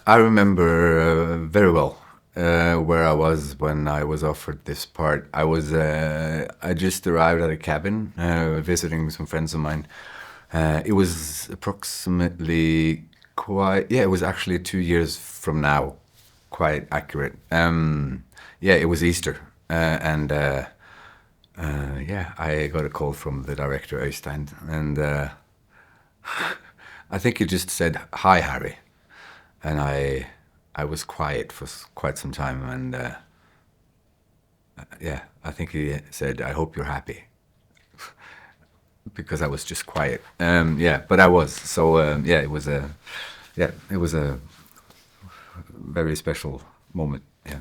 I remember very well where I was when I was offered this part. I just arrived at a cabin visiting some friends of mine. It was approximately yeah, it was actually 2 years from now, quite accurate. Yeah, it was Easter, and yeah, I got a call from the director Øystein, and I think he just said, "Hi, Harry," and I was quiet for quite some time, and yeah, I think he said, "I hope you're happy," because I was just quiet. Yeah, but I was. So yeah, it was a very special moment. Yeah.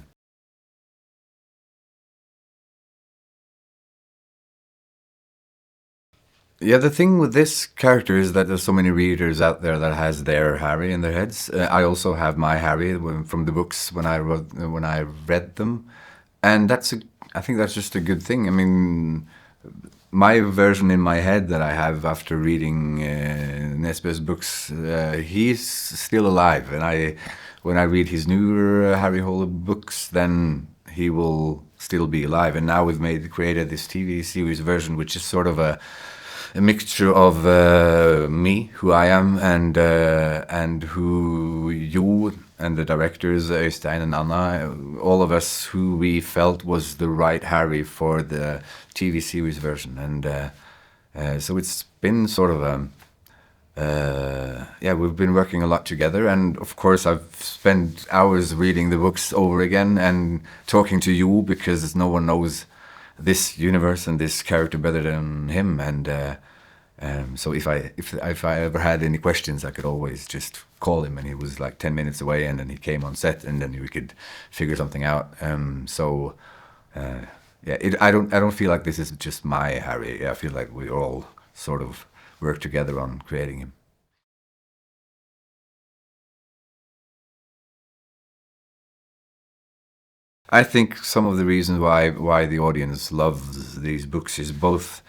Yeah, the thing with this character is that there's so many readers out there that has their Harry in their heads. I also have my Harry from the books when I read them, and I think that's just a good thing. I mean, my version in my head that I have after reading Nesbø's books, he's still alive, and when I read his newer Harry Hole books, then he will still be alive. And now we've created this TV series version, which is sort of a mixture of me, who I am, and who you and the directors Øystein and Anna, all of us who we felt was the right Harry for the TV series version, and so it's been sort of yeah, we've been working a lot together, and of course I've spent hours reading the books over again and talking to you because no one knows this universe and this character better than him, and so if I ever had any questions, I could always just call him, and he was like 10 minutes away, and then he came on set, and then we could figure something out. So yeah, I don't feel like this is just my Harry. I feel like we all sort of work together on creating him. I think some of the reasons why the audience loves these books is both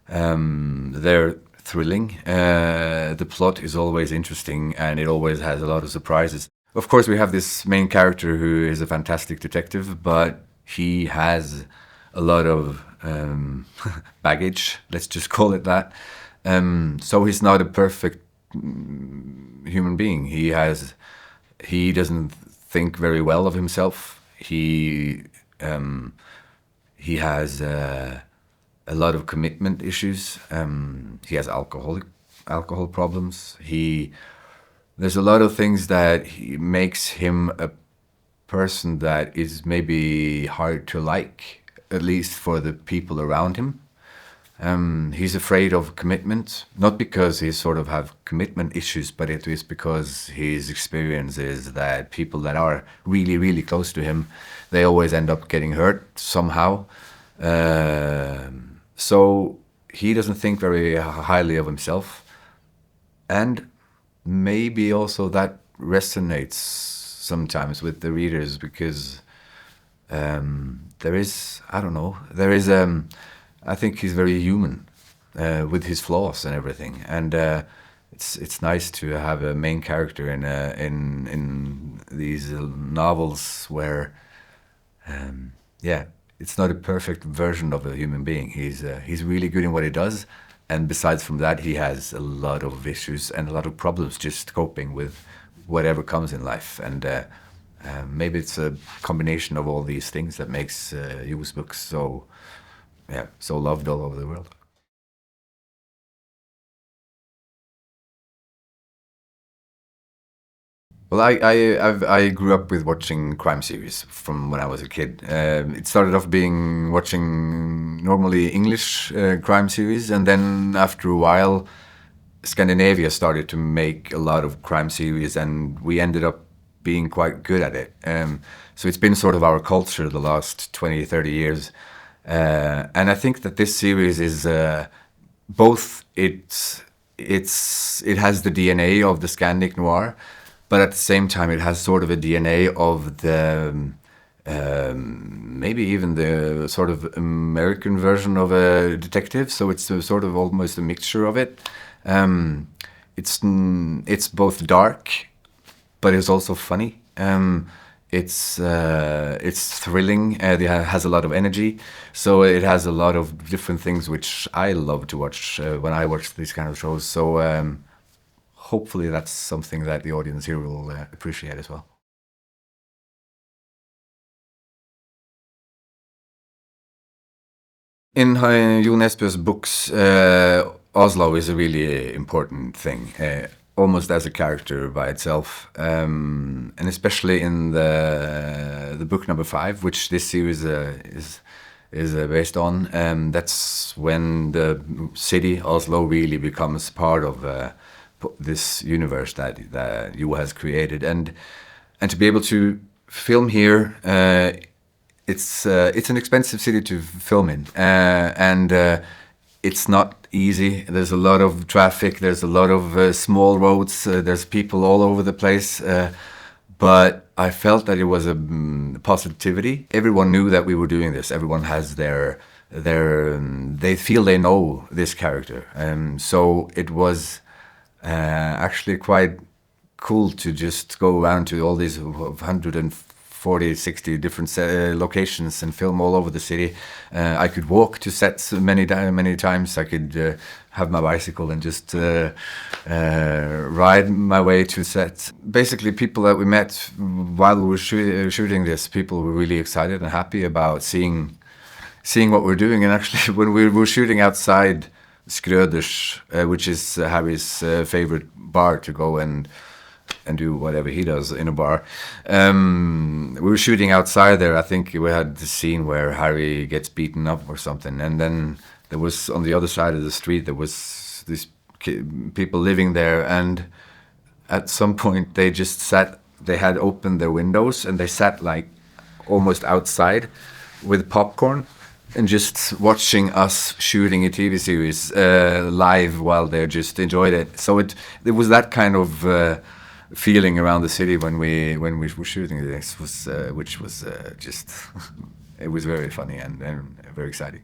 they're thrilling. The plot is always interesting, and it always has a lot of surprises. Of course, we have this main character who is a fantastic detective, but he has a lot of baggage. Let's just call it that. So he's not a perfect human being. He doesn't think very well of himself. He has a lot of commitment issues. He has alcohol problems. There's a lot of things that makes him a person that is maybe hard to like, at least for the people around him. He's afraid of commitment, not because he sort of have commitment issues, but it is because his experience is that people that are really, really close to him, they always end up getting hurt somehow. So he doesn't think very highly of himself. And maybe also that resonates sometimes with the readers because there is, I don't know, I think he's very human with his flaws and everything. And it's nice to have a main character in these novels where, yeah, it's not a perfect version of a human being. He's really good in what he does, and besides from that, he has a lot of issues and a lot of problems just coping with whatever comes in life. And maybe it's a combination of all these things that makes Ju's books so loved all over the world. Well, I grew up with watching crime series from when I was a kid. It started off being watching normally English crime series, and then after a while, Scandinavia started to make a lot of crime series, and we ended up being quite good at it. So it's been sort of our culture the last 20, 30 years. And I think that this series is both it has the DNA of the Scandic noir, but at the same time it has sort of a DNA of the maybe even the sort of American version of a detective. So it's a sort of almost a mixture of it. It's both dark but it's also funny. It's thrilling. It has a lot of energy, so it has a lot of different things which I love to watch when I watch these kind of shows. So hopefully that's something that the audience here will appreciate as well. In Jo Nesbø's books, Oslo is a really important thing, almost as a character by itself, and especially in the book number 5, which this series is based on. That's when the city Oslo really becomes part of this universe that Jo has created, and to be able to film here. It's an expensive city to film in, and it's not easy. There's a lot of traffic. There's a lot of small roads. There's people all over the place. But I felt that it was a positivity. Everyone knew that we were doing this. Everyone has they feel they know this character, so it was actually quite cool to just go around to all these 140, 60 different locations and film all over the city. I could walk to sets many times. I could have my bicycle and just ride my way to sets. Basically, people that we met while we were shooting this, people were really excited and happy about seeing what we're doing. And actually, when we were shooting outside Skrøders, which is Harry's favorite bar to go and do whatever he does in a bar. We were shooting outside there. I think we had the scene where Harry gets beaten up or something, and then there was on the other side of the street there was these people living there, and at some point they just sat. They had opened their windows and they sat like almost outside with popcorn and just watching us shooting a TV series live while they just enjoyed it. So it was that kind of feeling around the city when we were shooting this, which was just it was very funny and very exciting.